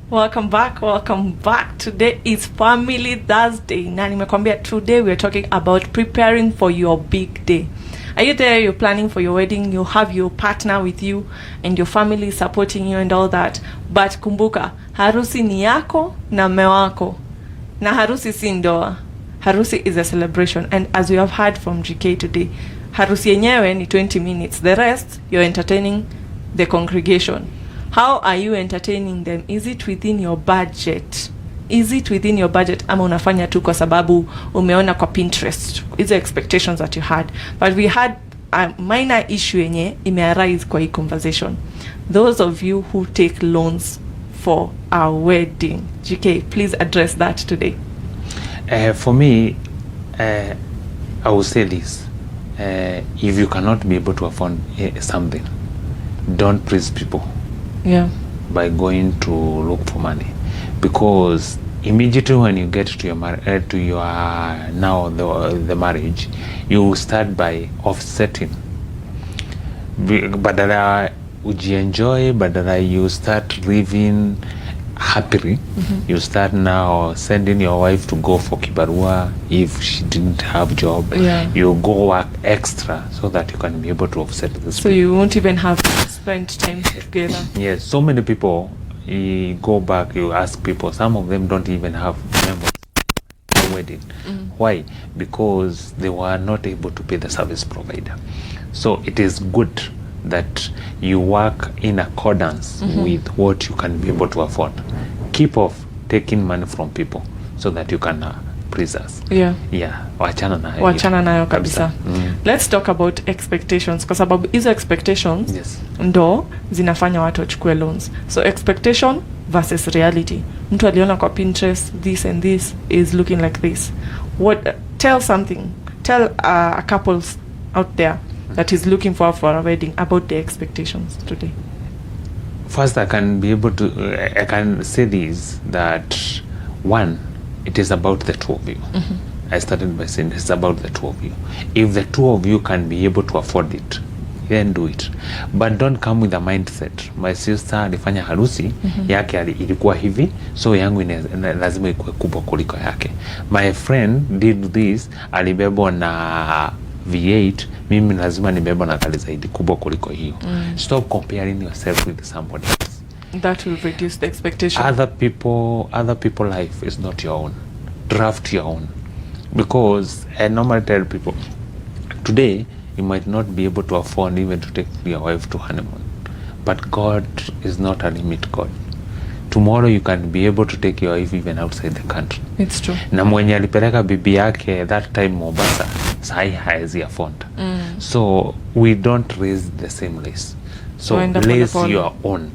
Welcome back. Today is Family Thursday. Na nimekwambia today we are talking about preparing for your big day. Are you there? You're planning for your wedding, you have your partner with you and your family supporting you and all that. But kumbuka, harusi ni yako na mume wako. Na harusi si ndoa. Harusi is a celebration, and as we have heard from GK today, harusi yenyewe ni 20 minutes. The rest you're entertaining the congregation. How are you entertaining them? Is it within your budget? Ama unafanya tu kwa sababu umeona kwa Pinterest? Is the expectations that you had? But we had a minor issue yenye imearise kwa hii conversation. Those of you who take loans for a wedding. GK, please address that today. For me, I will say this. If you cannot be able to afford something, don't please people. Yeah. By going to look for money, because immediately when you get to your now the marriage, you start by offsetting. Badala ujienjoy, badala you start living happily. You start now sending your wife to go for kibarua if she didn't have job. Yeah. You go work extra so that you can be able to offset this. So you won't even have to spend time together. Yes, so many people, you go back, you ask people, some of them don't even have members for wedding. Why? Because they were not able to pay the service provider. So it is good that you work in accordance with what you can be able to afford. Keep off taking money from people so that you can please us. Yeah. Wachana nayo kabisa. Let's talk about expectations, kwa sababu hizo expectations ndo zinafanya watu wachukue loans. So expectation versus reality. Mtu aliona kwa Pinterest, this and this is looking like this. Tell a couples out there that is looking for a wedding about the expectations today. First, I can say this, that one, it is about the two of you. I started by saying it's about the two of you. If the two of you can be able to afford it, then do it. But don't come with a mindset, my sister alifanya harusi yake ilikuwa hivi, so yangu lazima ikuwe kubwa kuliko yake. My friend did this, alibebwa na V8, mimi lazima nibebwa na gari zaidi kubwa kuliko hiyo. Stop comparing yourself with somebody else. That will reduce the expectation. Other people life is not your own. Draft your own. Because I normally tell people, today you might not be able to afford even to take your wife to honeymoon, but God is not a limit God. Tomorrow you can be able to take your wife even outside the country. It's true. Na mwenye alipeleka bibi yake that time Mombasa, sahi haezi afford. So we don't raise the same race. So raise your own.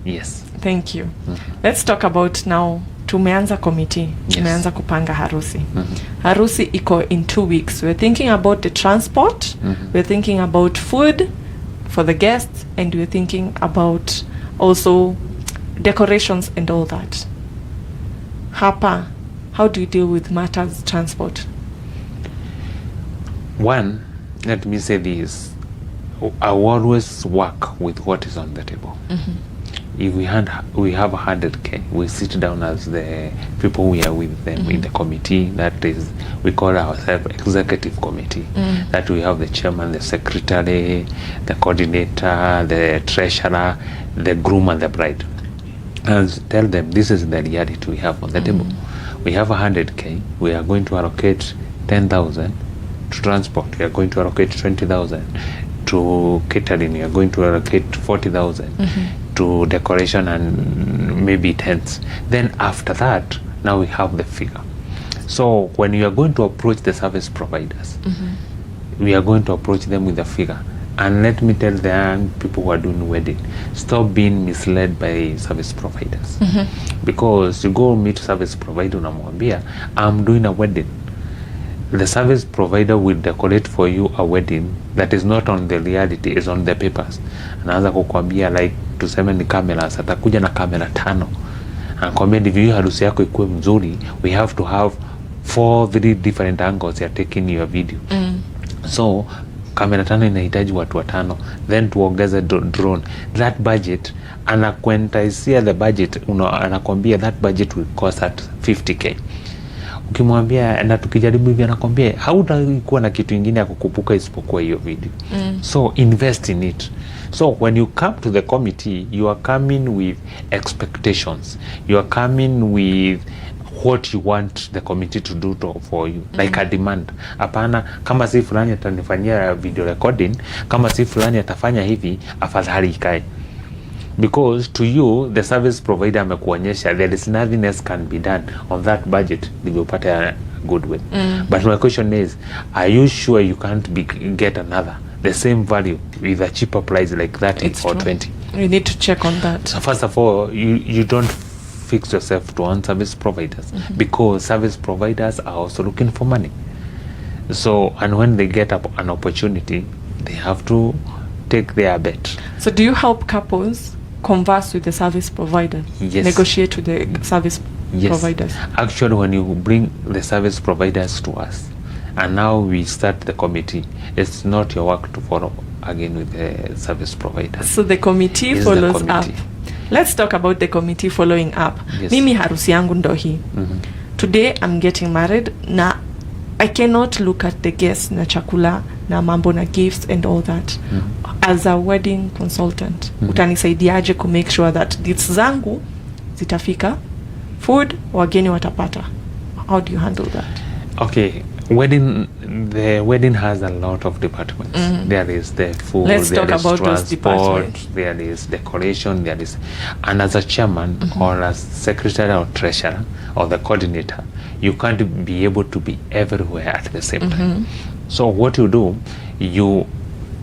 Yes. Thank you. Let's talk about now. Tumeanza committee. Tumeanza kupanga harusi. Harusi iko in 2 weeks. We're thinking about the transport. We're thinking about food for the guests, and we're thinking about also decorations and all that. Hapa, how do you deal with matters transport? One, let me say this. I always work with what is on the table. If we have 100K, we sit down as the people we are with them in the committee. That is, we call ourselves executive committee. That we have the chairman, the secretary, the coordinator, the treasurer, the groom and the bride. And tell them this is the reality we have on the table. We have 100K. We are going to allocate 10,000 to transport. We are going to allocate 20,000 to catering. We are going to allocate 40,000 to decoration and maybe tents. Then after that, now we have the figure. So when you are going to approach the service providers, we are going to approach them with a figure. And let me tell the young people who are doing wedding, stop being misled by service providers. Because you go meet service provider, unamwambia, I'm doing a wedding. The service provider will decorate for you a wedding that is not on the reality, is on the papers. Anaanza kukwambia like tuseme ni cameras, atakuja na kamera 5. Anakwambia ndivyo harusi yako ikuwe mzuri, we have to have 3 different angles ya taking your video. So kamera 5 inahitaji watu 5, then tuongeze drone. That budget anakuentaisia the budget, anakwambia that budget will cost at 50k. Ukimwambia na tukijaribu hivi anakwambia hautakuwa na kitu kingine ya kukupuka isipokuwa hiyo video. So invest in it. So when you come to the committee, you are coming with expectations. You are coming with what you want the committee to do for you, like a demand. Hapana, kama si fulani atanifanyia video recording, kama si fulani atafanya hivi, afadhali ikae. Because to you the service provider amekuonyesha there is nothing else can be done on that budget ndivyo upate a good way. But my question is, are you sure you can't get another the same value with a cheaper price like 30 It's or true. 20? You need to check on that. So first of all, you don't fix yourself to one service providers, because service providers are also looking for money. So, and when they get an opportunity, they have to take their bet. So do you help couples converse with the service provider? Yes. Negotiate with the service providers? Actually, when you bring the service providers to us, and now we start the committee, it's not your work to follow again with the service providers. So the committee It's follows the committee. up. Let's talk about the committee following up. Yes. Mimi harusi yangu ndo hii. Today I'm getting married na I cannot look at the guests na chakula na mambo na gifts and all that. As a wedding consultant, utanisaidiaje ku make sure that gifts zangu zitafika, food wageni watapata? How do you handle that? Okay, the wedding has a lot of departments. There is the food, Let's there talk is about those transport, departments. there is decoration, there is, and as a chairman or as secretary or treasurer or the coordinator, you can't be able to be everywhere at the same time. So what you do, you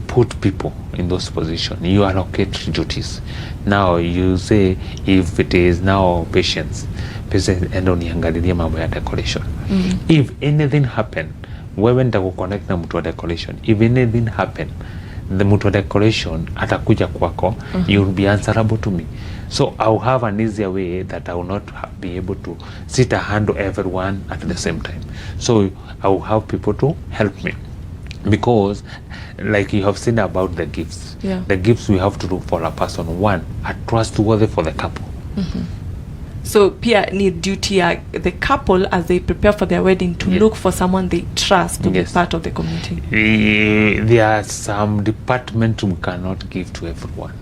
put people in those positions, you allocate duties. Now you say, if it is now patience endo niangalilie mambo ya decoration. If anything happen, wewe nitakuconnect na mtu wa decoration. If anything happen, the mtu wa decoration atakuja kwako, you will be answerable to me. So I will have an easier way that I will not be able to sit and handle everyone at the same time. So I will have people to help me. Because like you have seen about the gifts, the gifts we have to look for a person, one, a trustworthy for the couple. So pia ni duty ya the couple as they prepare for their wedding to look for someone they trust to be part of the committee. There are some departments we cannot give to everyone.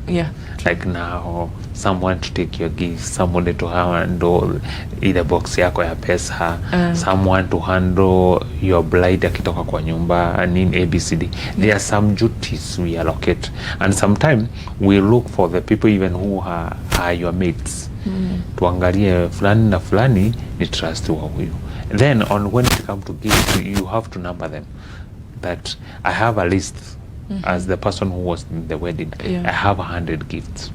Like now, someone to take your gifts, someone to handle either box yako ya pesa, someone to handle your bride akitoka kwa nyumba, and in ABCD. There are some duties we allocate, and sometimes we look for the people even who are your mates. Tuangalie fulani na fulani ni trust wa huyu. Then on when it come to gifts, you have to number them. That I have a list as the person who was in the wedding. I have 100 gifts.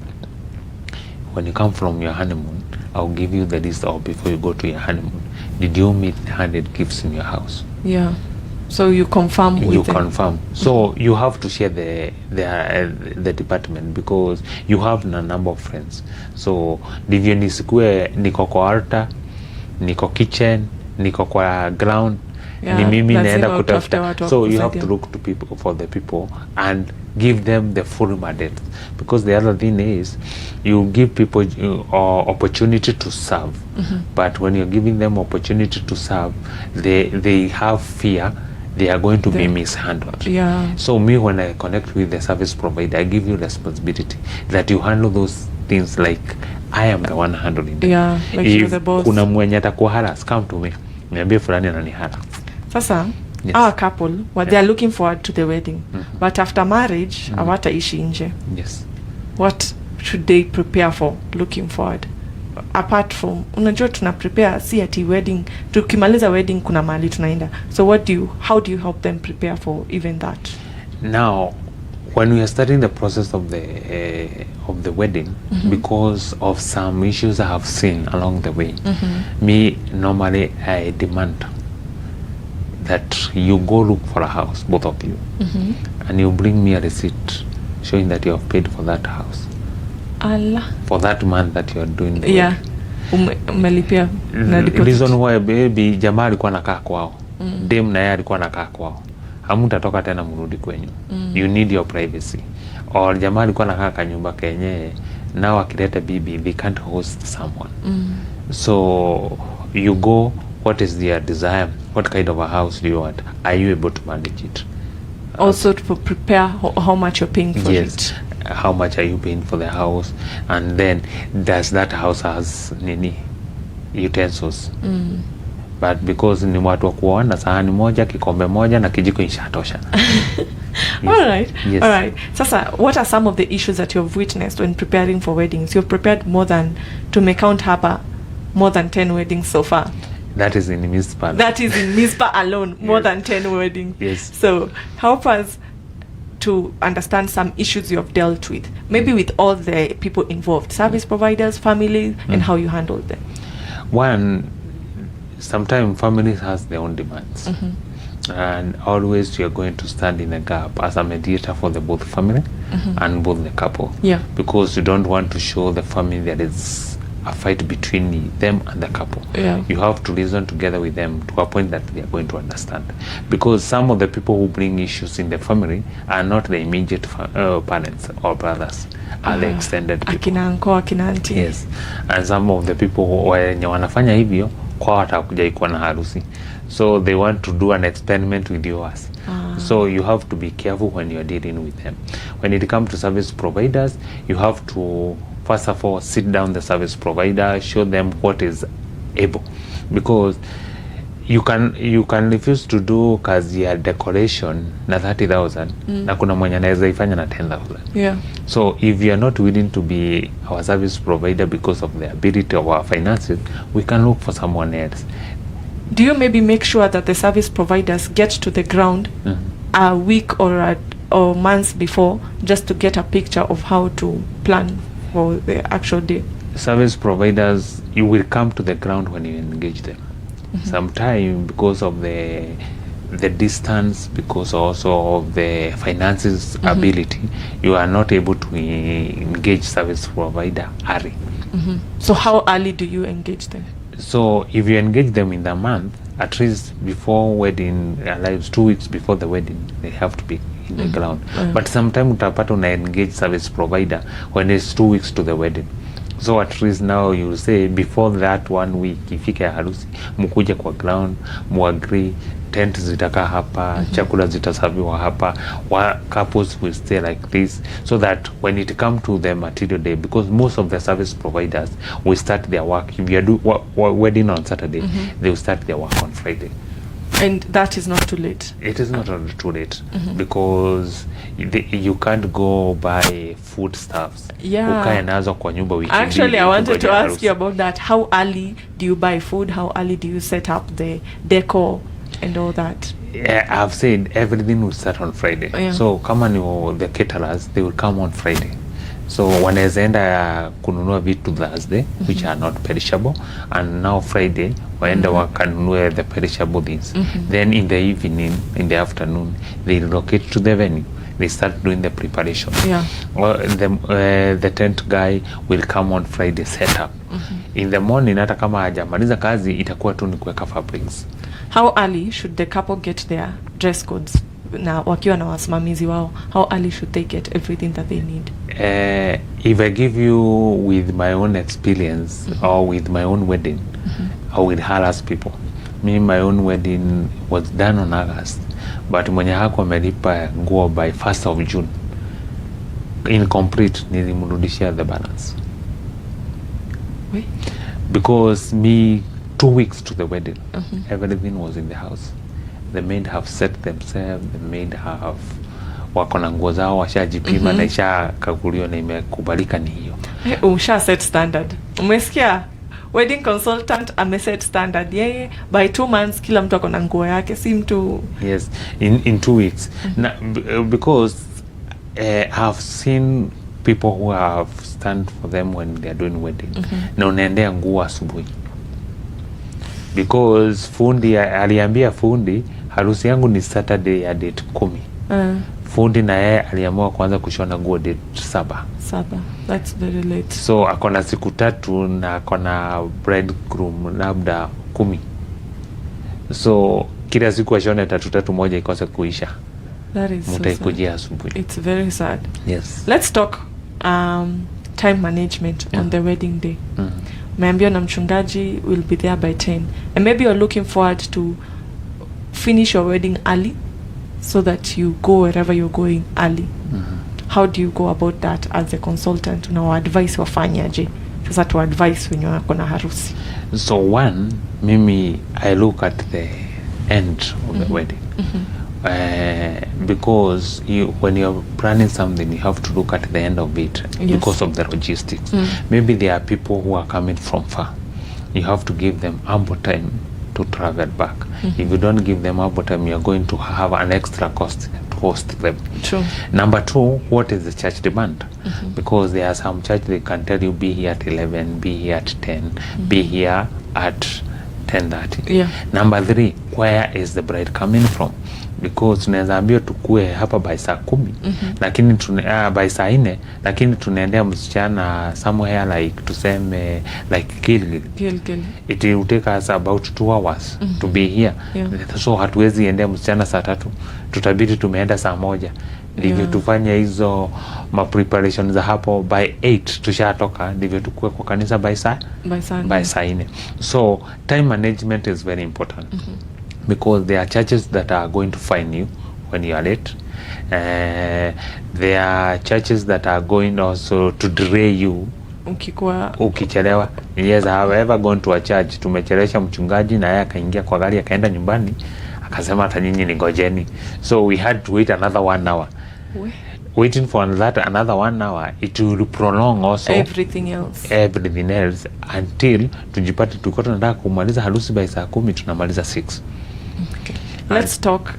When you come from your honeymoon, I'll give you the list, or before you go to your honeymoon, did you meet 100 gifts in your house? So you confirm with them. Confirm. So you have to share the department, because you have a number of friends. So ndivyo nisikue niko kwa altar, niko kitchen, niko kwa ground, ni mimi naenda kutafuta. So you have to look to people, for the people, and give them the full mandate. Because the other thing is, you give people opportunity to serve, but when you're giving them opportunity to serve, they have fear they are going to be mishandled. So me, when I connect with the service provider, I give you responsibility that you handle those things like I am the one handling them. Like you're the boss. Kuna mwenye atakuwa harass, come to me, niambie fulani ananihara. Sasa our couple, they are looking forward to the wedding, but after marriage hawataishi nje. What should they prepare for looking forward? Apart from, unajua tuna prepare, si ati wedding, tukimaliza wedding kuna mahali tunaenda. So how do you help them prepare for even that? Now, when we are starting the process of the wedding, because of some issues I have seen along the way, me normally I demand that you go look for a house, both of you, and you bring me a receipt showing that you have paid for that house. For that month that you are doing the wedding. Umelipia na deposit. Reason why baby jamaa alikuwa anakaa kwao. Dem na yeye alikuwa anakaa kwao. hamutatoka tena mrudi kwenyu. You need your privacy. Or jamaa alikuwa nakaa kanyumba kenye, now akileta bibi, they can't host someone. So you go, what is their desire? What kind of a house do you want? Are you able to manage it? Also to prepare how much you're paying for it. How much are you paying for the house? And then does that house has utensils? But because ni watu wa kuona sahani moja, kikombe moja na kijiko ishatosha. All right. Yes. All right. Sasa, what are some of the issues that you've witnessed when preparing for weddings? You've prepared more than 10 weddings so far. That is in Mispa. That is in Mispa alone, more than 10 weddings. Yes. So help us to understand some issues you have dealt with, maybe with all the people involved, service providers, families, and how you handle them. One, sometimes families has their own demands. And always you are going to stand in a gap as a mediator for the both family and both the couple. Yeah. Because you don't want to show the family that it's a fight between them and the couple. Yeah. You have to reason together with them to a point that they are going to understand. Because some of the people who bring issues in the family are not the immediate parents or brothers, are the extended people. Akina uncle, akina auntie. Yes. And some of the people wenye wanafanya hivyo kwa watakuja ikuwa na harusi. So they want to do an experiment with yours. So you have to be careful when you're dealing with them. When it comes to service providers, you have to first of all sit down the service provider, show them what is able, because you can refuse to do kazi ya decoration na 30,000 na kuna mwenye anaweza ifanya na 10,000. Yeah. So if you are not willing to be our service provider because of the ability of our finances, we can look for someone else. Do you maybe make sure that the service providers get to the ground a week or months before, just to get a picture of how to plan for the actual day? Service providers, you will come to the ground when you engage them. Sometimes because of the distance, because also of the finances ability, you are not able to engage service provider early. So how early do you engage them? So if you engage them in the month, at least before wedding arrives, 2 weeks before the wedding, they have to be in the ground. But sometimes utapata una engage service provider when it's 2 weeks to the wedding. So at least now you say before that 1 week ifike ya harusi, mkuje kwa ground, muagree, tent zitakaa hapa, chakula zitasaviwa hapa, couples will stay like this, so that when it come to the material day, because most of the service providers will start their work, if you do wedding on Saturday, they will start their work on Friday. And that is not too late. It is not too late, because you can't go buy food stuffs. Yeah. Ukae nazo kwa nyumba wiki. Actually, I wanted to ask you about that. How early do you buy food? How early do you set up the decor and all that? Yeah, I've said everything will start on Friday. Yeah. So kama ni the caterers, they will come on Friday. So wanaweza enda kununua vitu Thursday, which are not perishable, and now Friday waenda wakanunue the perishable things. Then in the evening, in the afternoon, they relocate to the venue. They start doing the preparation. Yeah. The tent guy will come on Friday, set up. In the morning, hata kama hajamaliza kazi, itakuwa tu ni kuweka fabrics. How early should the couple get their dress codes? Na wakiwa na wasimamizi wao, how early should they get everything that they need? If I give you with my own experience or with my own wedding, I will harass people. Me, my own wedding was done on August, but mwenye hakuwa amelipa nguo by 1st of June, incomplete, nilimrudishia the balance. Wait. Because me, 2 weeks to the wedding, everything was in the house. The maid have set themselves, the maid have wako na nguo zao washajipima na ishakaguliwa na imekubalika ni hiyo. Usha set standard. Umesikia? Wedding consultant ameset standard. Yeye by 2 months kila mtu ako na nguo yake, si mtu. Yes, in 2 weeks. Because I've seen people who have stand for them when they are doing wedding. Na unaendea nguo asubuhi. Because fundi aliambia fundi harusi yangu ni Saturday ya date 10. Fundi na yeye aliamua kuanza kushona nguo date 7. That's very late. So akona siku 3 na akona bridegroom labda 10. So kila siku ashone tatu moja ikose kuisha. That is so sad. Mtaikujia asubuhi. It's very sad. Yes. Let's talk time management on the wedding day. Umeambiwa na mchungaji will be there by 10, and maybe you're looking forward to finish your wedding early so that you go wherever you're going early. How do you go about that as a consultant? Una advice wafanyaje sasa tu advice when you're na harusi? So one, mimi I look at the end of the wedding. Because when you're planning something, you have to look at the end of it. Yes. Because of the logistics. Maybe there are people who are coming from far. You have to give them ample time to travel back. If you don't give them ample time, you're going to have an extra cost to host them. True. Number two, what is the church demand? Because there are some church, they can tell you be here at 11, be here at 10, be here at 10:30. Yeah. Number three, where is the bride coming from? Because tunaweza ambia tukue hapa by saa 10, lakini by saa 4, lakini tunaendea msichana somewhere like tuseme like Gilgil. It will take us about 2 hours to be here. Yeah. So hatuwezi endea msichana saa 3, tutabidi tumeenda saa 1. Ndivyo tufanye hizo ma preparations za hapo by 8 tushatoka, ndivyo tukue kwa kanisa by saa 4. So time management is very important. Because there are churches that are going to fine you when you are late. There are churches that are going also to delay you ukichelewa. Yes, I have ever gone to a church, tumechelesha mchungaji na yeye akaingia kwa gari akaenda nyumbani akasema hata nyinyi ningojeni. So we had to wait another 1 hour. Waiting for another 1 hour, it will prolong also everything else until tujipate tulikuwa tunataka kumaliza harusi by saa 10, tunamaliza 6. Let's talk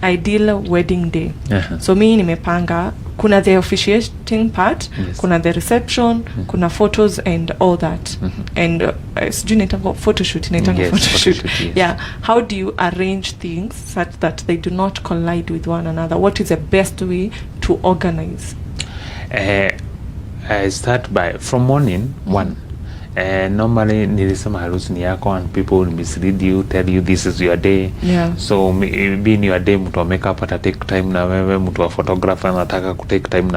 ideal wedding day. So mimi nimepanga, kuna the officiating part, kuna the reception, kuna photos and all that. And sijui naitanga photoshoot. Yes. Yeah. How do you arrange things such that they do not collide with one another? What is the best way to organize? I start by from morning 1. Normally nilisema harusi ni yako and people will mislead you, tell you this is your day. So being your day, mtu wa makeup ata take time na wewe, mtu wa photographer anataka ku take time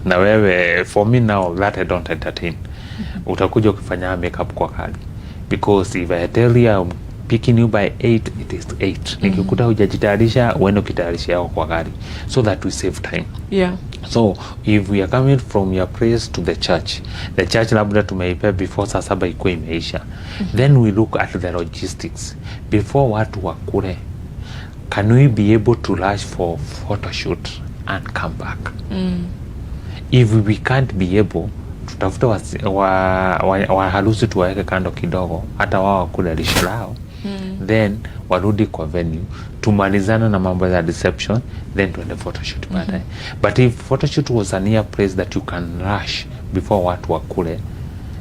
na wewe. For me now that I don't entertain. Utakuja ukifanya makeup kwa kali, because if I tell you I'm picking you by 8, it is 8. Nikikuta hujajitayarisha, uende ukitayarisha yako kwa gari, so that we save time. So if we are coming from your place to the church labda tumeipa before saa 7 ikuwe imeisha, then we look at the logistics before watu wakule. Can we be able to rush for photo shoot and come back? If we can't be able, tutafuta wa harusi tuwaweke kando kidogo, hata wao wakule lisho lao. Then warudi kwa venue, tumalizana na mambo ya reception, then tuende photoshoot baadaye. But if photoshoot was a near place that you can rush before watu wakule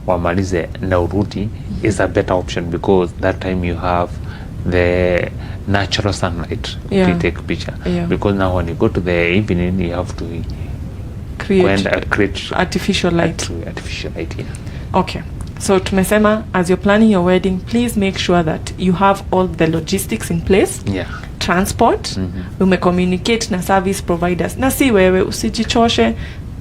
wamalize na urudi, is a better option, because that time you have the natural sunlight to take picture. Because now when you go to the evening, you have to create artificial light. Okay. So tumesema, as you're planning your wedding, please make sure that you have all the logistics in place. Transport, communicate na service providers. Na si wewe usijichoshe,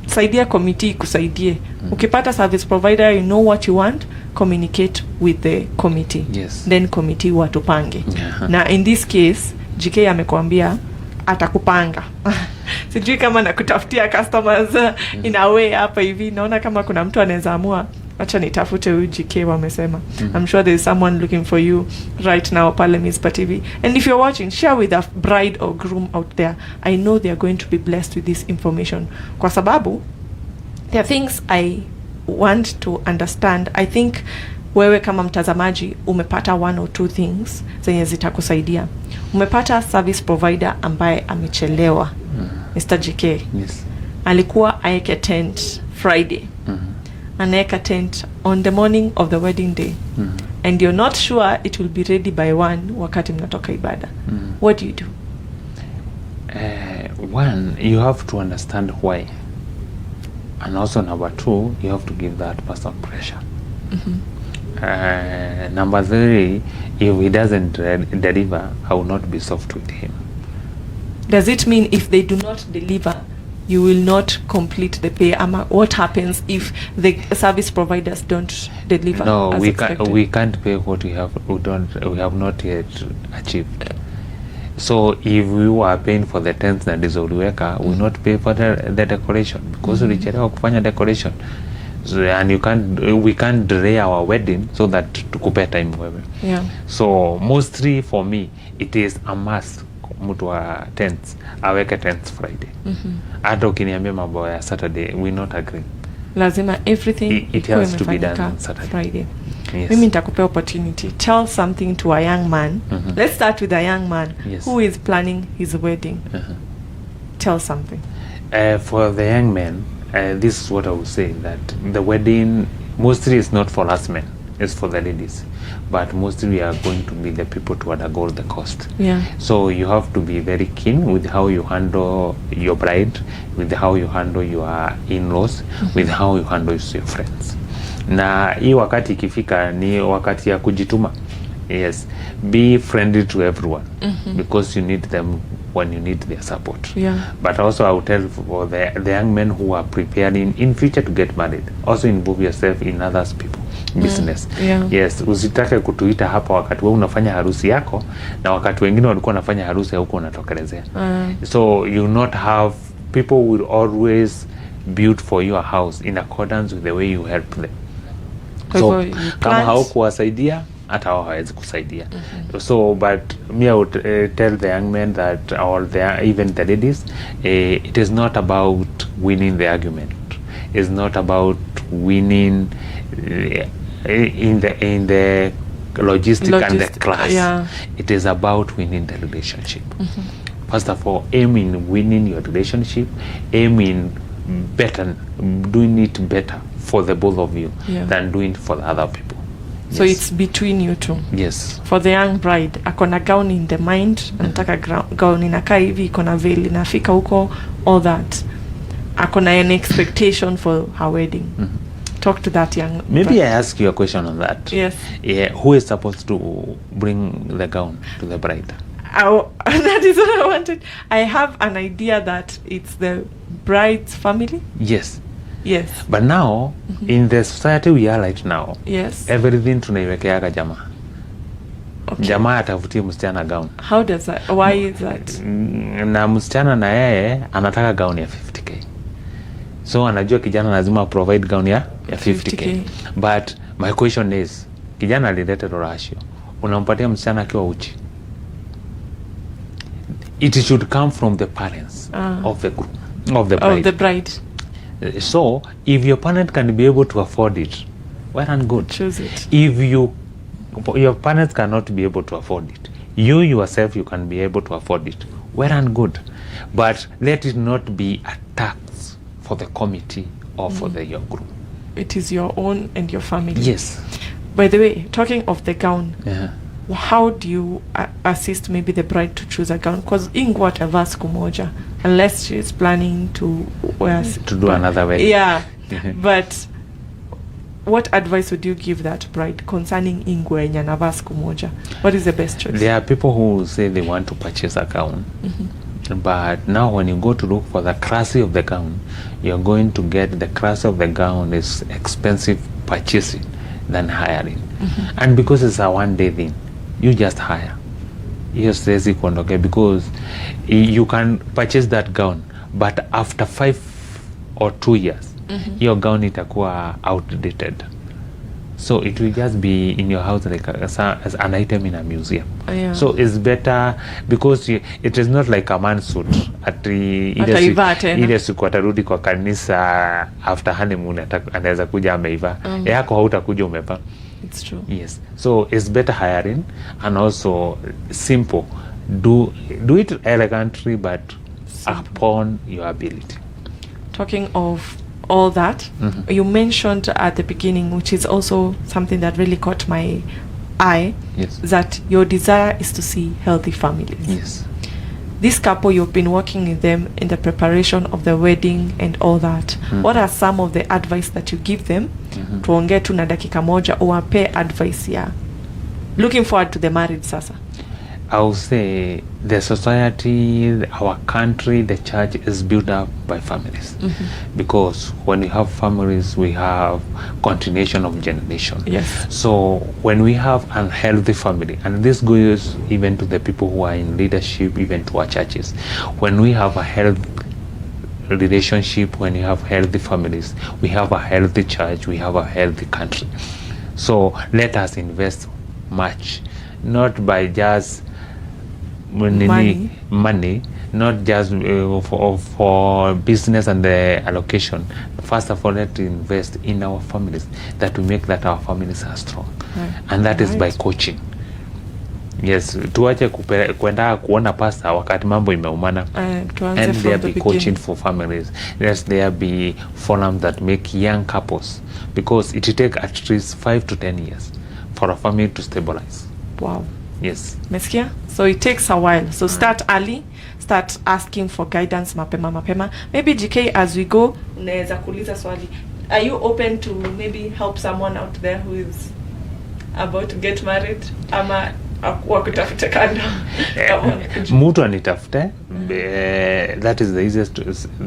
saidia committee kusaidie. Ukipata service provider, you know what you want, communicate with the committee. Then committee watupange. Na in this case, GK amekwambia atakupanga. Sijui kama nakutafutia customers in a way hapa hivi. Naona kama kuna mtu anaweza amua acha nitafute huyu GK wamesema. I'm sure there is someone looking for you right now pale Mizpa TV. And if you're watching, share with a bride or groom out there. I know they are going to be blessed with this information. Kwa sababu there are things I want to understand. I think wewe kama mtazamaji umepata 1 or 2 things zenye zitakusaidia. Umepata service provider ambaye amechelewa. Mr. GK. Alikuwa aeke tent Friday. Anaeka tent on the morning of the wedding day. And you're not sure it will be ready by 1 wakati mnatoka ibada. What do you do? One, you have to understand why. And also number 2, you have to give that person pressure. Number 3, if he doesn't deliver, I will not be soft with him. Does it mean if they do not deliver, you will not complete the pay? What happens if the service providers don't deliver? No, as expected? we can't pay what we have not yet achieved. So if we were paying for the tents na ndizo uliweka, we not pay for the decoration because ulichelewa kufanya decoration. So, and we can't delay our wedding so that tukupe time wewe. Yeah. So mostly for me it is a must mtu wa tents aweke tents Friday. Hata ukiniambia mambo ya Saturday, we not agree. Lazima everything it has to be done on Saturday. Friday. Yes. Mimi nitakupea opportunity. Tell something to a young man. Let's start with a young man who is planning his wedding. Tell something. For the young men, this is what I would say, that the wedding mostly is not for us men, it's for the ladies. But mostly we are going to be the people to undergo the cost. Yeah. So you have to be very keen with how you handle your bride, with how you handle your in-laws, with how you handle your friends. Na hii wakati ikifika ni wakati ya kujituma. Yes, be friendly to everyone because you need them when you need their support. Yeah. But also I will tell for the young men who are preparing in future to get married, also involve yourself in others people business. Yeah. Yes, usitake kutuita hapa wakati wewe unafanya harusi yako na wakati wengine walikuwa wanafanya harusi huko unatokelezea. So you not have people will always build for your house in accordance with the way you help them. So kama haukuwasaidia hata wao hawezi kusaidia. So but me I would tell the young men that, or even the ladies, it is not about winning the argument. It's not about winning in the logistic and the class. Yeah. It is about winning the relationship. First of all, aim in winning your relationship, aim in doing it better for the both of you than doing it for the other people. So it's between you two. Yes. For the young bride, akona gown in the mind, anataka gown inakaa hivi, ikona veil inafika huko, all that. Akona an expectation for her wedding. Talk to that young Maybe bride. I ask you a question on that. Yes. Yeah, who is supposed to bring the gown to the bride? That is what I wanted. I have an idea that it's the bride's family. Yes. Yes. But now, in the society we are right now, everything tunaiwekeaga jamaa. Okay. Jamaa atafutie msichana gown. How does that? Why is that? Na msichana na yeye anataka gown ya 50k. So anajua kijana lazima provide gown ya 50k. But my question is, kijana alileta ratio. Unampatia msichana akiwa uchi. It should come from the parents of the group, of the bride. Of the bride. So if your parent can be able to afford it, well and good. Choose it. If your parents cannot be able to afford it, you yourself you can be able to afford it, well and good. But let it not be a tax for the committee or for your group. It is your own and your family. Yes. By the way, talking of the gown, how do you assist maybe the bride to choose a gown? Because Ingu atavaa siku moja, unless she is planning to do another wedding. Yeah. But what advice would you give that bride concerning Ingu yenye anavaa siku moja? What is the best choice? There are people who say they want to purchase a gown. But now when you go to look for the classy of the gown, you're going to get the classy of the gown is expensive purchasing than hiring. And because it's a one-day thing, you just hire. You say okay, because you can purchase that gown, but after 5 or 2 years, your gown itakuwa outdated. So it will just be in your house like as an item in a museum. So it's better because it is not like a man's suit. Ile siku atarudi kwa kanisa after honeymoon anaweza kuja ameiva. Yako hautakuja umeva. It's true. Yes. So it's better hiring and also simple. Do it elegantly but simple. Upon your ability. Talking of all that, you mentioned at the beginning, which is also something that really caught my eye, that your desire is to see healthy families. Yes. this couple, you've been working with them in the preparation of the wedding and all that. What are some of the advice that you give them? Tuongee tu na dakika moja, uwape advice ya looking forward to the marriage sasa. I would say the society, our country, the church is built up by families. Because when we have families, we have continuation of generation. Yes. So when we have unhealthy family, and this goes even to the people who are in leadership, even to our churches, when we have a healthy relationship, when you have healthy families, we have a healthy church, we have a healthy country. So let us invest much, not by just money, not just for business and the allocation. First of all, let's invest in our families, that we make that our families are strong. And that is by coaching. Yes, tuache kwenda kuona pasta wakati mambo imeumana. And there be coaching for families. Yes, there be forums that make young couples, because it take at least 5 to 10 years for a family to stabilize. Wow. Yes. Meskia? So it takes a while. So start early, start asking for guidance mapema. Maybe GK, as we go, unaweza kuuliza swali. Are you open to maybe help someone out there who is about to get married? Ama wakutafute kando? Mtu anitafute. That is the easiest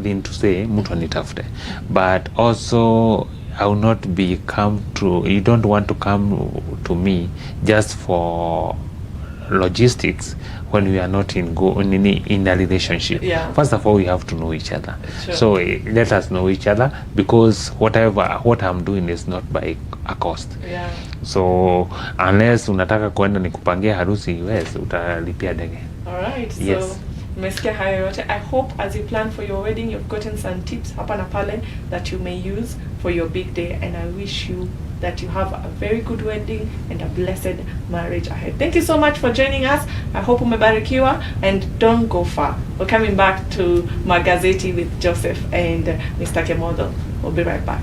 thing to say. Mtu anitafute. But also, I will not you don't want to come to me just for logistics when we are not in a relationship. Yeah. First of all, we have to know each other. Sure. So let us know each other, because what I'm doing is not by a cost. Yeah. So unless unataka kwenda nikupangia harusi, yes, utalipia dege. Alright. So Yes. Umesikia hayo yote. I hope as you plan for your wedding, you've gotten some tips hapa na pale that you may use for your big day, and I wish you that you have a very good wedding and a blessed marriage ahead. Thank you so much for joining us. I hope umebarikiwa, and don't go far. We're coming back to Magazeti with Joseph and Mr. Kemodo. We'll be right back.